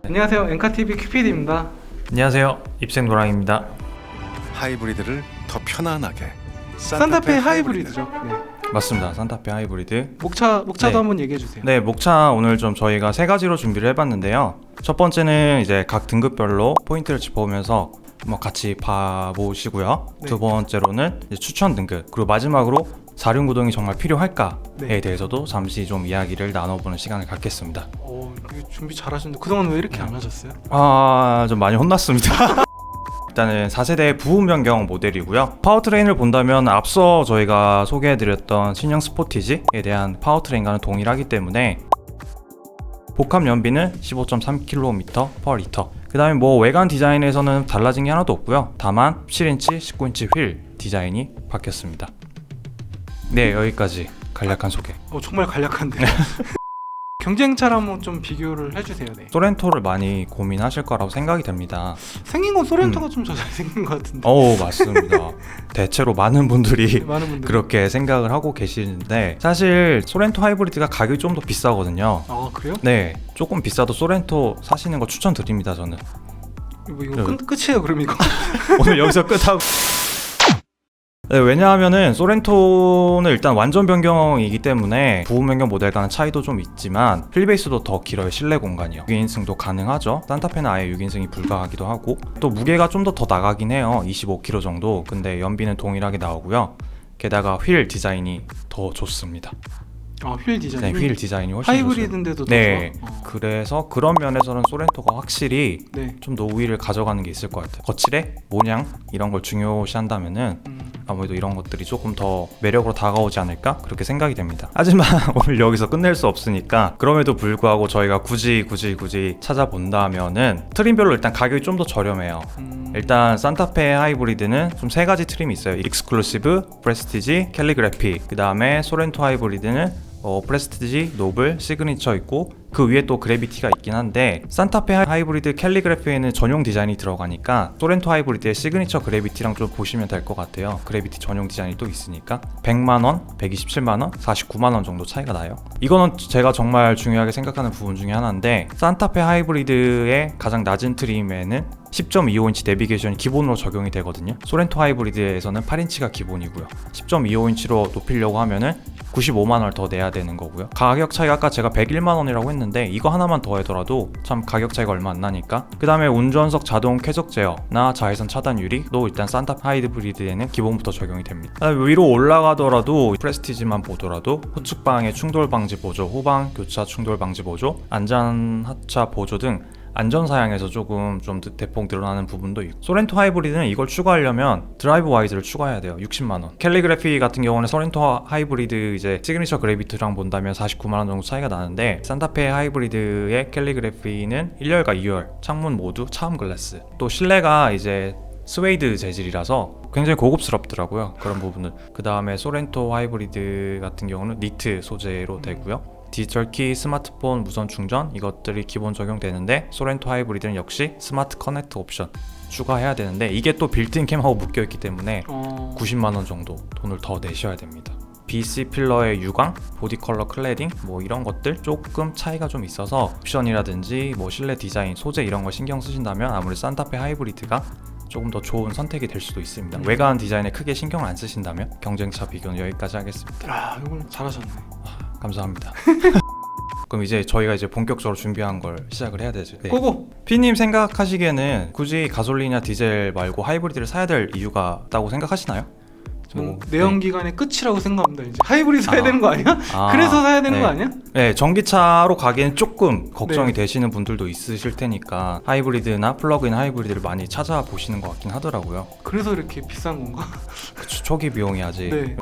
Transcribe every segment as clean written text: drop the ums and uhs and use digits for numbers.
안녕하세요. 엔카TV 큐피드입니다. 안녕하세요. 입생노랑입니다. 하이브리드를 더 편안하게 산타페 하이브리드죠. 네. 맞습니다. 산타페 하이브리드. 목차도 네. 한번 얘기해 주세요. 네, 목차 오늘 좀 저희가 세 가지로 준비를 해봤는데요. 첫 번째는 이제 각 등급별로 포인트를 짚어보면서 뭐 같이 봐보시고요. 네. 두 번째로는 이제 추천 등급, 그리고 마지막으로 사륜구동이 정말 필요할까에 네. 대해서도 잠시 좀 이야기를 나눠보는 시간을 갖겠습니다. 이게 준비 잘하셨는데 그동안 왜 이렇게 안 하셨어요? 좀 많이 혼났습니다. 일단은 4세대 부분 변경 모델이고요. 파워트레인을 본다면 앞서 저희가 소개해드렸던 신형 스포티지에 대한 파워트레인과는 동일하기 때문에 복합 연비는 15.3km/L. 그 다음에 뭐 외관 디자인에서는 달라진 게 하나도 없고요. 다만 17인치, 19인치 휠 디자인이 바뀌었습니다. 네, 여기까지 간략한 소개. 정말 간략한데요. 경쟁차랑 한번 좀 비교를 해주세요. 네. 소렌토를 많이 고민하실 거라고 생각이 됩니다. 생긴 건 소렌토가 좀 더 잘생긴 것 같은데. 맞습니다. 대체로 많은 분들이 많은 분들이 그렇게 생각을 하고 계시는데 사실 소렌토 하이브리드가 가격이 좀 더 비싸거든요. 그래요? 네, 조금 비싸도 소렌토 사시는 거 추천드립니다. 저는 이거 끝이에요 그럼 이거? 오늘 여기서 끝하고. 네, 왜냐하면은 소렌토는 일단 완전 변경이기 때문에 부분 변경 모델과는 차이도 좀 있지만 휠베이스도 더 길어요. 실내 공간이요. 6인승도 가능하죠. 산타페는 아예 6인승이 불가하기도 하고 또 무게가 좀 더 나가긴 해요. 25kg 정도. 근데 연비는 동일하게 나오고요. 게다가 휠 디자인이 더 좋습니다. 휠 디자인. 네, 휠 디자인이 훨씬 하이브리드인데도 더 네, 좋아? 그래서 그런 면에서는 소렌토가 확실히 네. 좀 더 우위를 가져가는 게 있을 것 같아요. 거칠해, 모냥 이런 걸 중요시한다면은 아무래도 이런 것들이 조금 더 매력으로 다가오지 않을까 그렇게 생각이 됩니다. 하지만 오늘 여기서 끝낼 수 없으니까 그럼에도 불구하고 저희가 굳이 찾아본다면은 트림별로 일단 가격이 좀 더 저렴해요. 일단 산타페 하이브리드는 좀 세 가지 트림이 있어요. 익스클루시브, 프레스티지, 캘리그래피. 그 다음에 소렌토 하이브리드는 프레스티지, 노블, 시그니처 있고 그 위에 또 그래비티가 있긴 한데 산타페 하이브리드 캘리그래피에는 전용 디자인이 들어가니까 소렌토 하이브리드의 시그니처 그래비티랑 좀 보시면 될 것 같아요. 그래비티 전용 디자인이 또 있으니까 100만원, 127만원, 49만원 정도 차이가 나요. 이거는 제가 정말 중요하게 생각하는 부분 중에 하나인데 산타페 하이브리드의 가장 낮은 트림에는 10.25인치 내비게이션이 기본으로 적용이 되거든요. 소렌토 하이브리드에서는 8인치가 기본이고요. 10.25인치로 높이려고 하면은 95만원을 더 내야 되는 거고요. 가격 차이가 아까 제가 101만원이라고 했는데 이거 하나만 더하더라도 참 가격 차이가 얼마 안 나니까. 그 다음에 운전석 자동 쾌적 제어나 자외선 차단 유리도 일단 산타페 하이브리드에는 기본부터 적용이 됩니다. 위로 올라가더라도 프레스티지만 보더라도 후측방해 충돌 방지 보조, 후방 교차 충돌 방지 보조, 안전 하차 보조 등 안전사양에서 조금 좀 대폭 늘어나는 부분도 있고, 소렌토 하이브리드는 이걸 추가하려면 드라이브 와이즈를 추가해야 돼요. 60만원. 캘리그래피 같은 경우는 소렌토 하이브리드 이제 시그니처 그래비티랑 본다면 49만원 정도 차이가 나는데 산타페 하이브리드의 캘리그래피는 1열과 2열 창문 모두 차음 글라스, 또 실내가 이제 스웨이드 재질이라서 굉장히 고급스럽더라고요. 그런 부분을. 그 다음에 소렌토 하이브리드 같은 경우는 니트 소재로 되고요. 디지털 키, 스마트폰 무선 충전 이것들이 기본 적용되는데 소렌토 하이브리드는 역시 스마트 커넥트 옵션 추가해야 되는데 이게 또 빌트인 캠하고 묶여있기 때문에 90만원 정도 돈을 더 내셔야 됩니다. BC 필러의 유광, 보디 컬러 클래딩 뭐 이런 것들 조금 차이가 좀 있어서 옵션이라든지 뭐 실내 디자인, 소재 이런 걸 신경 쓰신다면 아무래도 산타페 하이브리드가 조금 더 좋은 선택이 될 수도 있습니다. 외관 디자인에 크게 신경을 안 쓰신다면. 경쟁차 비교는 여기까지 하겠습니다. 이걸 잘하셨네. 감사합니다. 그럼 이제 저희가 이제 본격적으로 준비한 걸 시작을 해야 되죠. 네. 고고! 피님 생각하시기에는 굳이 가솔린이나 디젤 말고 하이브리드를 사야 될 이유가 있다고 생각하시나요? 내연기관의 끝이라고 생각합니다. 이제 하이브리드 사야 되는 거 아니야? 그래서 사야 되는 거 아니야? 네, 전기차로 가기엔 조금 걱정이 네. 되시는 분들도 있으실 테니까 하이브리드나 플러그인 하이브리드를 많이 찾아보시는 것 같긴 하더라고요. 그래서 이렇게 비싼 건가? 그쵸, 초기 비용이 아직. 네.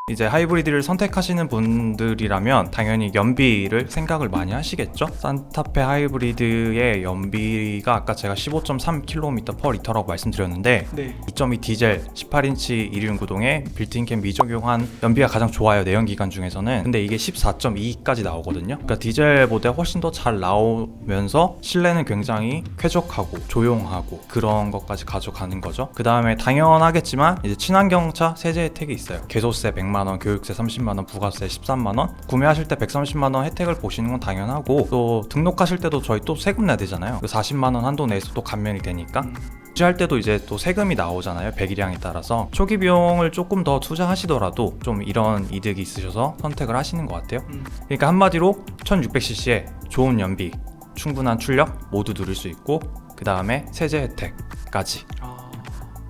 이제 하이브리드를 선택하시는 분들이라면 당연히 연비를 생각을 많이 하시겠죠? 산타페 하이브리드의 연비가 아까 제가 15.3km/L라고 말씀드렸는데 네. 2.2 디젤 18인치 1륜 구동에 빌트인캠 미적용한 연비가 가장 좋아요, 내연기관 중에서는. 근데 이게 14.2까지 나오거든요. 그러니까 디젤보다 훨씬 더 잘 나오면서 실내는 굉장히 쾌적하고 조용하고 그런 것까지 가져가는 거죠. 그 다음에 당연하겠지만 이제 친환경차 세제 혜택이 있어요. 개소세 100만 20만 원, 교육세 30만 원, 부가세 13만 원. 구매하실 때 130만 원 혜택을 보시는 건 당연하고 또 등록하실 때도 저희 또 세금 내야 되잖아요. 40만 원 한도 내에서 또 감면이 되니까 유지할 때도 이제 또 세금이 나오잖아요. 배기량에 따라서 초기 비용을 조금 더 투자하시더라도 좀 이런 이득이 있으셔서 선택을 하시는 것 같아요. 그러니까 한마디로 1600cc의 좋은 연비, 충분한 출력 모두 누릴 수 있고 그 다음에 세제 혜택까지.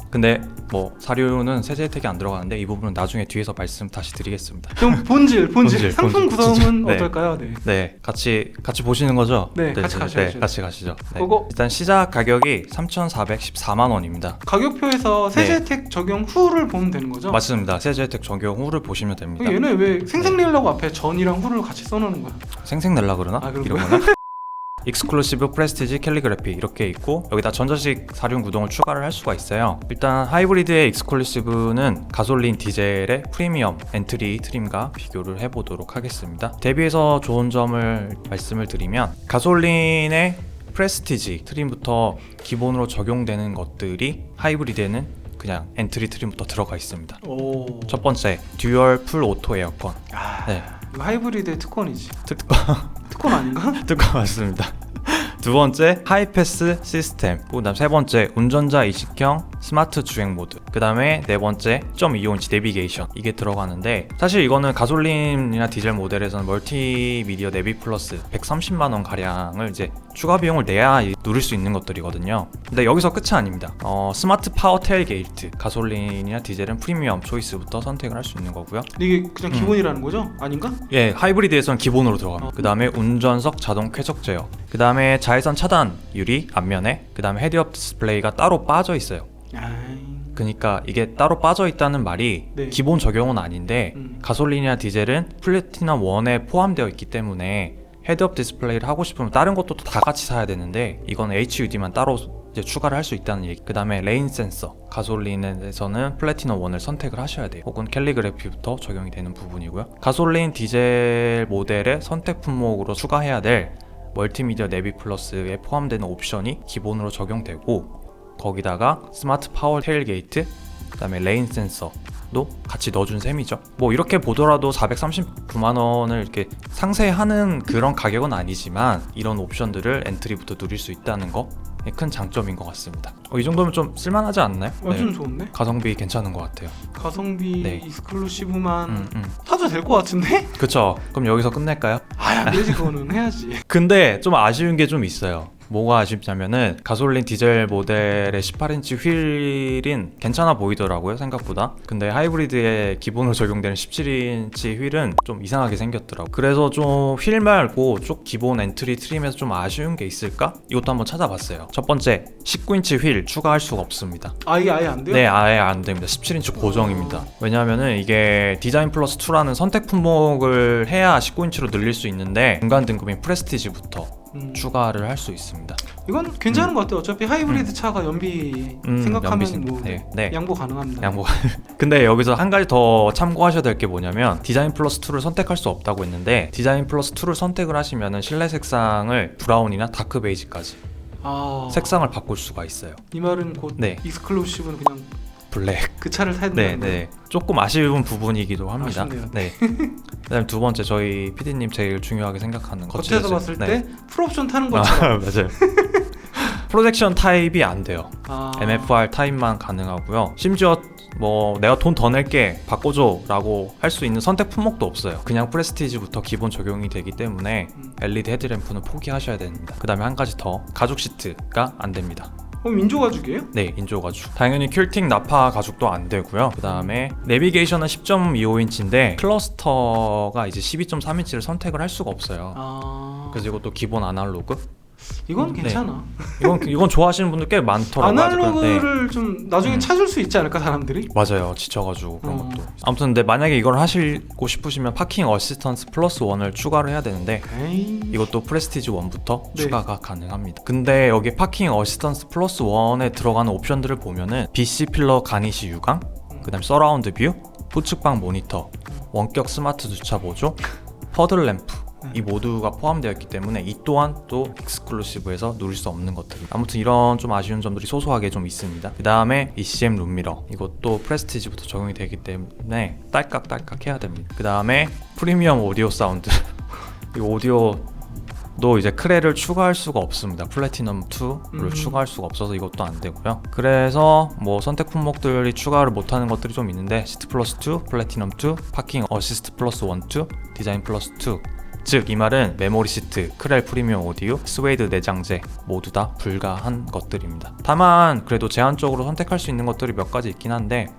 근데 뭐 사료는 세제 혜택이 안 들어가는데 이 부분은 나중에 뒤에서 말씀 다시 드리겠습니다. 그럼 본질 상품 구성은 네. 어떨까요? 네. 네, 같이 보시는 거죠? 네, 같이 가시죠. 네, 같이 가시죠. 네. 그거 일단 시작 가격이 3,414만 원입니다. 가격표에서 세제 네. 혜택 적용 후를 보면 되는 거죠? 맞습니다. 세제 혜택 적용 후를 보시면 됩니다. 얘는 왜 생색내려고 앞에 전이랑 후를 같이 써놓는 거야? 생색 낼라 그러나? 아, 그런 이런 거야? 거나? 익스클루시브 프레스티지 캘리그래피 이렇게 있고 여기다 전자식 사륜 구동을 추가를 할 수가 있어요. 일단 하이브리드의 익스클루시브는 가솔린 디젤의 프리미엄 엔트리 트림과 비교를 해보도록 하겠습니다. 대비해서 좋은 점을 말씀을 드리면 가솔린의 프레스티지 트림부터 기본으로 적용되는 것들이 하이브리드에는 그냥 엔트리 트림부터 들어가 있습니다. 오. 첫 번째 듀얼 풀 오토 에어컨. 아, 네. 이거 하이브리드의 특권이지. 특권 아닌가? 듣고 맞습니다. 두 번째 하이패스 시스템, 그다음 세 번째 운전자 이식형 스마트 주행 모드, 그다음에 네 번째 1.25인치 내비게이션 이게 들어가는데 사실 이거는 가솔린이나 디젤 모델에서는 멀티미디어 내비 플러스 130만 원 가량을 이제 추가 비용을 내야 누릴 수 있는 것들이거든요. 근데 여기서 끝이 아닙니다. 스마트 파워 테일게이트, 가솔린이나 디젤은 프리미엄 초이스부터 선택을 할 수 있는 거고요. 이게 그냥 기본이라는 거죠? 아닌가? 예, 하이브리드에서는 기본으로 들어갑니다. 그 다음에 운전석 자동 쾌적 제어, 그 다음에 자외선 차단 유리 앞면에, 그 다음에 헤드업 디스플레이가 따로 빠져 있어요. 그러니까 이게 따로 빠져 있다는 말이 네. 기본 적용은 아닌데 가솔린이나 디젤은 플래티넘 1에 포함되어 있기 때문에 헤드업 디스플레이를 하고 싶으면 다른 것도 다 같이 사야 되는데 이건 HUD만 따로 이제 추가를 할 수 있다는 얘기. 그 다음에 레인 센서, 가솔린에서는 플래티넘 1을 선택을 하셔야 돼요. 혹은 캘리그래피부터 적용이 되는 부분이고요. 가솔린 디젤 모델의 선택 품목으로 추가해야 될 멀티미디어 내비 플러스에 포함되는 옵션이 기본으로 적용되고 거기다가 스마트 파워 테일게이트, 그 다음에 레인 센서도 같이 넣어준 셈이죠. 뭐 이렇게 보더라도 439만 원을 이렇게 상세하는 그런 가격은 아니지만 이런 옵션들을 엔트리부터 누릴 수 있다는 거 큰 장점인 것 같습니다. 이 정도면 좀 쓸만하지 않나요? 완전 좋은데? 가성비 괜찮은 것 같아요. 가성비 네. 익스클루시브만 사도 될 것 같은데? 그쵸? 그럼 여기서 끝낼까요? 안 되지, 그거는 해야지. 근데 좀 아쉬운 게 좀 있어요. 뭐가 아쉽냐면은 가솔린 디젤 모델의 18인치 휠은 괜찮아 보이더라고요, 생각보다. 근데 하이브리드에 기본으로 적용되는 17인치 휠은 좀 이상하게 생겼더라고요. 그래서 좀 휠 말고 좀 기본 엔트리 트림에서 좀 아쉬운 게 있을까? 이것도 한번 찾아봤어요. 첫 번째, 19인치 휠 추가할 수가 없습니다. 이게 아예 안 돼요? 네, 아예 안 됩니다. 17인치 고정입니다. 왜냐하면은 이게 디자인 플러스 2라는 선택 품목을 해야 19인치로 늘릴 수 있는데 중간 등급인 프레스티지부터 추가를 할 수 있습니다. 이건 괜찮은 것 같아요. 어차피 하이브리드 차가 연비 생각하면 연비입니다. 뭐 네. 양보 가능합니다. 양보. 근데 여기서 한 가지 더 참고하셔야 될 게 뭐냐면 디자인 플러스 2를 선택할 수 없다고 했는데 디자인 플러스 2를 선택을 하시면은 실내 색상을 브라운이나 다크 베이지까지 색상을 바꿀 수가 있어요. 이 말은 곧 네. 익스클루시브는 그냥 블랙. 그 차를 사야 네, 된다는 네. 조금 아쉬운 부분이기도 합니다. 아쉽네요. 네. 그다음 두 번째 저희 PD님 제일 중요하게 생각하는 겉에서 봤을 네. 때 풀옵션 타는 것처럼 맞아요. 프로젝션 타입이 안 돼요. 아. MFR 타입만 가능하고요. 심지어 뭐 내가 돈 더 낼게 바꿔줘 라고 할 수 있는 선택 품목도 없어요. 그냥 프레스티지부터 기본 적용이 되기 때문에 LED 헤드램프는 포기하셔야 됩니다. 그 다음에 한 가지 더, 가죽 시트가 안 됩니다. 인조 가죽이에요? 네, 인조 가죽. 당연히 퀼팅 나파 가죽도 안 되고요. 그 다음에 내비게이션은 10.25인치인데 클러스터가 이제 12.3인치를 선택을 할 수가 없어요. 그래서 이것도 기본 아날로그? 이건 괜찮아. 이건 좋아하시는 분들 꽤 많더라고요. 아날로그를 좀 나중에 찾을 수 있지 않을까, 사람들이? 맞아요, 지쳐가지고 그런 것도. 아무튼 근데 만약에 이걸 하시고 싶으시면 파킹 어시스턴스 플러스 1을 추가를 해야 되는데 이것도 프레스티지 1부터 네. 추가가 가능합니다. 근데 여기 파킹 어시스턴스 플러스 1에 들어가는 옵션들을 보면은 BC 필러 가니시 유광, 그 다음 서라운드 뷰, 후측방 모니터, 원격 스마트 주차 보조, 퍼들 램프, 이 모두가 포함되어 있기 때문에 이 또한 또 익스클루시브에서 누릴 수 없는 것들. 아무튼 이런 좀 아쉬운 점들이 소소하게 좀 있습니다. 그 다음에 ECM 룸미러, 이것도 프레스티지부터 적용이 되기 때문에 딸깍딸깍 해야 됩니다. 그 다음에 프리미엄 오디오 사운드 이 오디오도 이제 크레를 추가할 수가 없습니다. 플래티넘 2를 추가할 수가 없어서 이것도 안 되고요. 그래서 뭐 선택 품목들이 추가를 못하는 것들이 좀 있는데 시트 플러스 2, 플래티넘 2, 파킹 어시스트 플러스 1, 2, 디자인 플러스 2. 즉 이 말은 메모리 시트, 크렐 프리미엄 오디오, 스웨이드 내장재 모두 다 불가한 것들입니다. 다만 그래도 제한적으로 선택할 수 있는 것들이 몇 가지 있긴 한데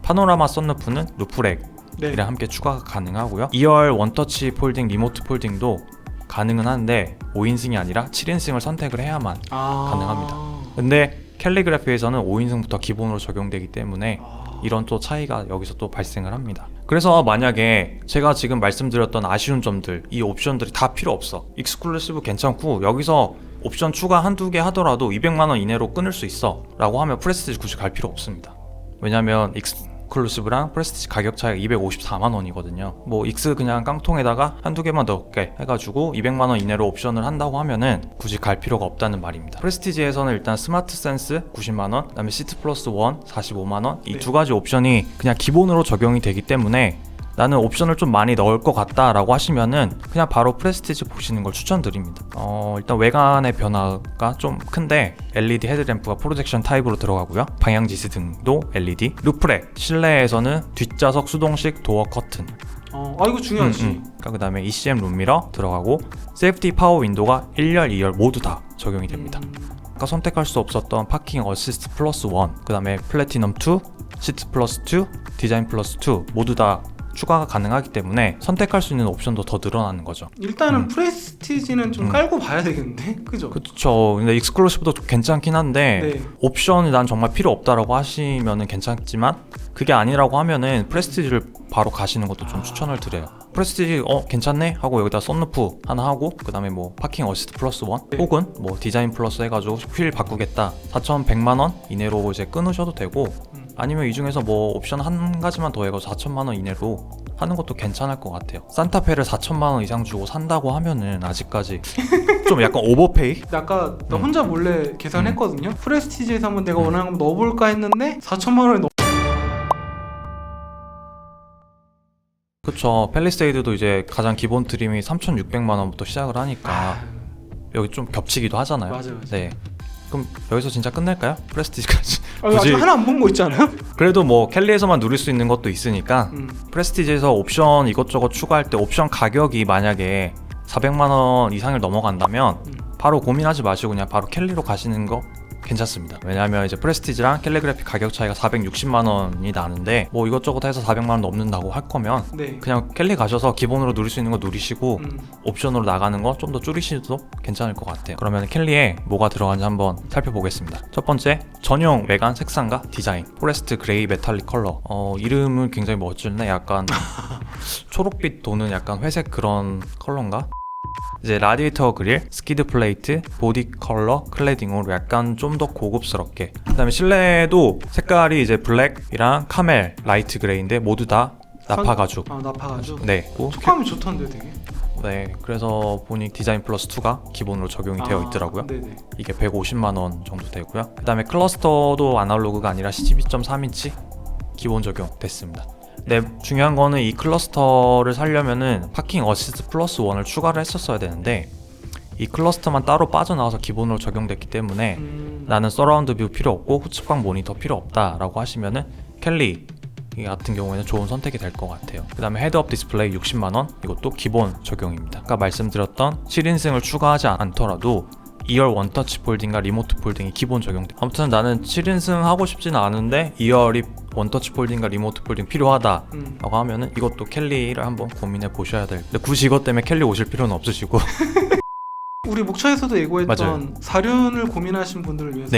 파노라마 썬루프는 루프렉 이랑 함께 추가가 가능하고요. 2열 원터치 폴딩, 리모트 폴딩도 가능은 한데 5인승이 아니라 7인승을 선택을 해야만 가능합니다. 근데 캘리그래피에서는 5인승부터 기본으로 적용되기 때문에 이런 또 차이가 여기서 또 발생을 합니다. 그래서 만약에 제가 지금 말씀드렸던 아쉬운 점들, 이 옵션들이 다 필요 없어, 익스클루시브 괜찮고 여기서 옵션 추가 한두 개 하더라도 200만원 이내로 끊을 수 있어 라고 하면 프레스티지 굳이 갈 필요 없습니다. 왜냐면 익스클루시브랑 프레스티지 가격 차이가 254만원이거든요. 뭐 익스 그냥 깡통에다가 한두 개만 넣게 해가지고 200만원 이내로 옵션을 한다고 하면은 굳이 갈 필요가 없다는 말입니다. 프레스티지에서는 일단 스마트 센스 90만원, 그 다음에 시트 플러스 1 45만원, 이 두 가지 옵션이 그냥 기본으로 적용이 되기 때문에 나는 옵션을 좀 많이 넣을 것 같다 라고 하시면은 그냥 바로 프레스티지 보시는 걸 추천드립니다. 일단 외관의 변화가 좀 큰데 LED 헤드램프가 프로젝션 타입으로 들어가고요. 방향지시 등도 LED, 루프렉, 실내에서는 뒷좌석 수동식 도어 커튼, 이거 중요하지. 그 다음에 ECM 룸미러 들어가고 세이프티 파워 윈도우가 1열, 2열 모두 다 적용이 됩니다. 아까 선택할 수 없었던 파킹 어시스트 플러스 1, 그 다음에 플래티넘 2, 시트 플러스 2, 디자인 플러스 2 모두 다 추가가 가능하기 때문에 선택할 수 있는 옵션도 더 늘어나는 거죠. 일단은 프레스티지는 좀 깔고 봐야 되겠는데? 그죠? 그렇죠. 근데 익스클루시브도 괜찮긴 한데 옵션이 난 정말 필요 없다라고 하시면은 괜찮지만 그게 아니라고 하면은 프레스티지를 바로 가시는 것도 좀 추천을 드려요. 프레스티지 괜찮네 하고 여기다 썬루프 하나 하고 그 다음에 뭐 파킹 어시스트 플러스 1 혹은 뭐 디자인 플러스 해가지고 휠 바꾸겠다 4,100만원 이내로 이제 끊으셔도 되고 아니면 이 중에서 뭐 옵션 한 가지만 더 해가지고 4천만원 이내로 하는 것도 괜찮을 것 같아요. 산타페를 4천만원 이상 주고 산다고 하면은 아직까지 좀 약간 오버페이? 아까 나 혼자 몰래 계산했거든요. 프레스티지에서 한번 내가 원하는 거 넣어볼까 했는데 4천만원에 그쵸. 팰리세이드도 이제 가장 기본 트림이 3,600만원부터 시작을 하니까 여기 좀 겹치기도 하잖아요. 맞아요. 네. 그럼 여기서 진짜 끝낼까요? 프레스티지까지. 아직 하나 안 본 거 있잖아요. 그래도 뭐 캘리에서만 누릴 수 있는 것도 있으니까 프레스티지에서 옵션 이것저것 추가할 때 옵션 가격이 만약에 400만원 이상을 넘어간다면 바로 고민하지 마시고 그냥 바로 캘리로 가시는 거 괜찮습니다. 왜냐하면 이제 프레스티지랑 캘리그래피 가격 차이가 460만원이 나는데 뭐 이것저것 해서 400만원 넘는다고 할 거면 그냥 캘리 가셔서 기본으로 누릴 수 있는 거 누리시고 옵션으로 나가는 거 좀 더 줄이셔도 괜찮을 것 같아요. 그러면 캘리에 뭐가 들어가는지 한번 살펴보겠습니다. 첫 번째, 전용 외관 색상과 디자인 포레스트 그레이 메탈릭 컬러. 이름은 굉장히 멋지네. 약간 초록빛 도는 약간 회색 그런 컬러인가? 이제 라디에이터 그릴, 스키드 플레이트, 보디 컬러, 클래딩으로 약간 좀 더 고급스럽게. 그 다음에 실내도 색깔이 이제 블랙이랑 카멜, 라이트 그레이인데 모두 다 나파 가죽. 나파 가죽? 네. 촉감이 좋던데 되게? 네. 그래서 보니 디자인 플러스 2가 기본으로 적용이 되어 있더라고요. 네네. 이게 150만원 정도 되고요. 그 다음에 클러스터도 아날로그가 아니라 12.3인치 기본 적용 됐습니다. 네, 중요한 거는 이 클러스터를 살려면은 파킹 어시스트 플러스 1을 추가를 했었어야 되는데 이 클러스터만 따로 빠져나와서 기본으로 적용됐기 때문에 나는 서라운드 뷰 필요 없고 후측방 모니터 필요 없다 라고 하시면은 캘리 같은 경우에는 좋은 선택이 될 것 같아요. 그 다음에 헤드업 디스플레이 60만원 이것도 기본 적용입니다. 아까 말씀드렸던 7인승을 추가하지 않더라도 2열 원터치 폴딩과 리모트 폴딩이 기본 적용돼. 아무튼 나는 7인승 하고 싶지는 않은데 2열이 원터치 폴딩과 리모트 폴딩 필요하다 라고 하면은 이것도 캘리를 한번 고민해 보셔야 될. 근데 굳이 이것 때문에 캘리 오실 필요는 없으시고 우리 목차에서도 예고했던 맞아요. 사륜을 고민하신 분들을 위해서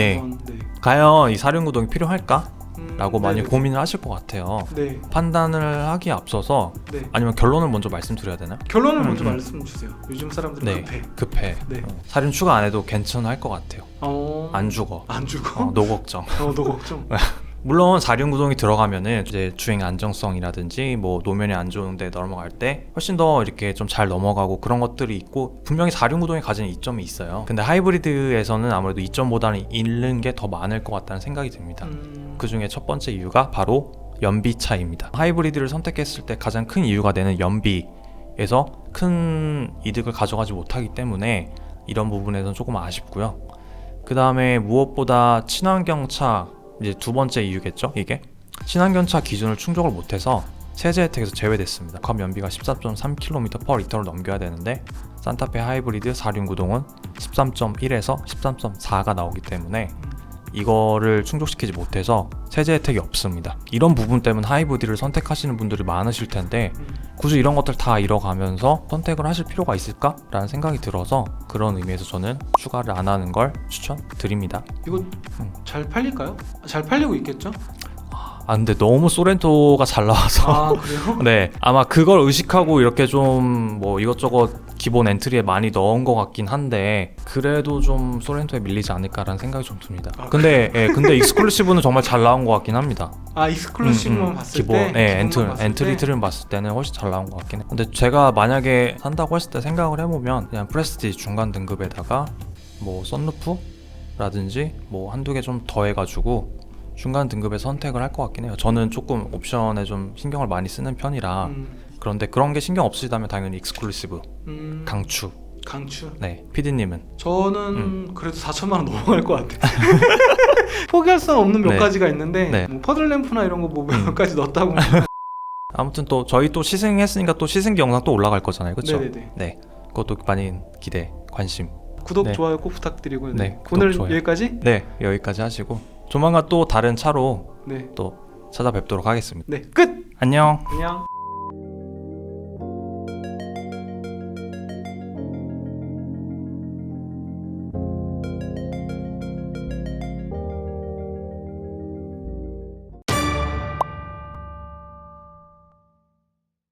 과연 이 사륜 구동이 필요할까? 라고 많이 네네. 고민을 하실 것 같아요. 네. 판단을 하기에 앞서서 아니면 결론을 먼저 말씀드려야 되나요? 결론을 먼저 말씀 주세요. 요즘 사람들은 급해. 사륜 추가 안 해도 괜찮을 것 같아요. 안 죽어. 안 죽어? 노 걱정. 노 걱정. 물론 4륜구동이 들어가면은 이제 주행 안정성이라든지 뭐 노면이 안 좋은데 넘어갈 때 훨씬 더 이렇게 좀 잘 넘어가고 그런 것들이 있고 분명히 4륜구동이 가지는 이점이 있어요. 근데 하이브리드에서는 아무래도 이점보다는 잃는 게 더 많을 것 같다는 생각이 듭니다. 그 중에 첫 번째 이유가 바로 연비 차이입니다. 하이브리드를 선택했을 때 가장 큰 이유가 되는 연비에서 큰 이득을 가져가지 못하기 때문에 이런 부분에서는 조금 아쉽고요. 그 다음에 무엇보다 친환경차 이제 두 번째 이유겠죠. 이게 친환경차 기준을 충족을 못해서 세제 혜택에서 제외됐습니다. 컵 연비가 14.3km/L를 넘겨야 되는데 산타페 하이브리드 4륜구동은 13.1에서 13.4가 나오기 때문에 이거를 충족시키지 못해서 세제 혜택이 없습니다. 이런 부분 때문에 하이브리드를 선택하시는 분들이 많으실 텐데 굳이 이런 것들 다 잃어가면서 선택을 하실 필요가 있을까? 라는 생각이 들어서 그런 의미에서 저는 추가를 안 하는 걸 추천드립니다. 이거 잘 팔릴까요? 잘 팔리고 있겠죠? 아 근데 너무 소렌토가 잘 나와서 아 그래요? 네 아마 그걸 의식하고 이렇게 좀 뭐 이것저것 기본 엔트리에 많이 넣은 것 같긴 한데 그래도 좀 소렌토에 밀리지 않을까라는 생각이 좀 듭니다. 근데 예, 근데 익스클루시브는 정말 잘 나온 것 같긴 합니다. 아 익스클루시브만 봤을 기본, 때? 네, 기본만 봤을 엔트리 때? 트림 봤을 때는 훨씬 잘 나온 것 같긴 해요. 근데 제가 만약에 산다고 했을 때 생각을 해보면 그냥 프레스티지 중간 등급에다가 뭐 썬루프라든지 뭐 한두 개 좀 더해가지고 중간 등급에 선택을 할 것 같긴 해요. 저는 조금 옵션에 좀 신경을 많이 쓰는 편이라 그런데 그런 게 신경 없으시다면 당연히 익스클루시브 강추. 네, PD님은? 저는 그래도 4천만 원 넘어갈 것 같아. 포기할 수 없는 몇 네. 가지가 있는데 네. 뭐 퍼즐램프나 이런 거 뭐 몇 가지 넣었다고 아무튼 또 저희 또 시승했으니까 또 시승기 영상 또 올라갈 거잖아요, 그렇죠? 네네네. 네, 그것도 많이 기대, 관심. 구독 네. 좋아요 꼭 부탁드리고요. 네, 구독, 오늘 좋아요. 여기까지? 네, 여기까지 하시고 조만간 또 다른 차로 네. 또 찾아뵙도록 하겠습니다. 네 끝! 안녕. 안녕.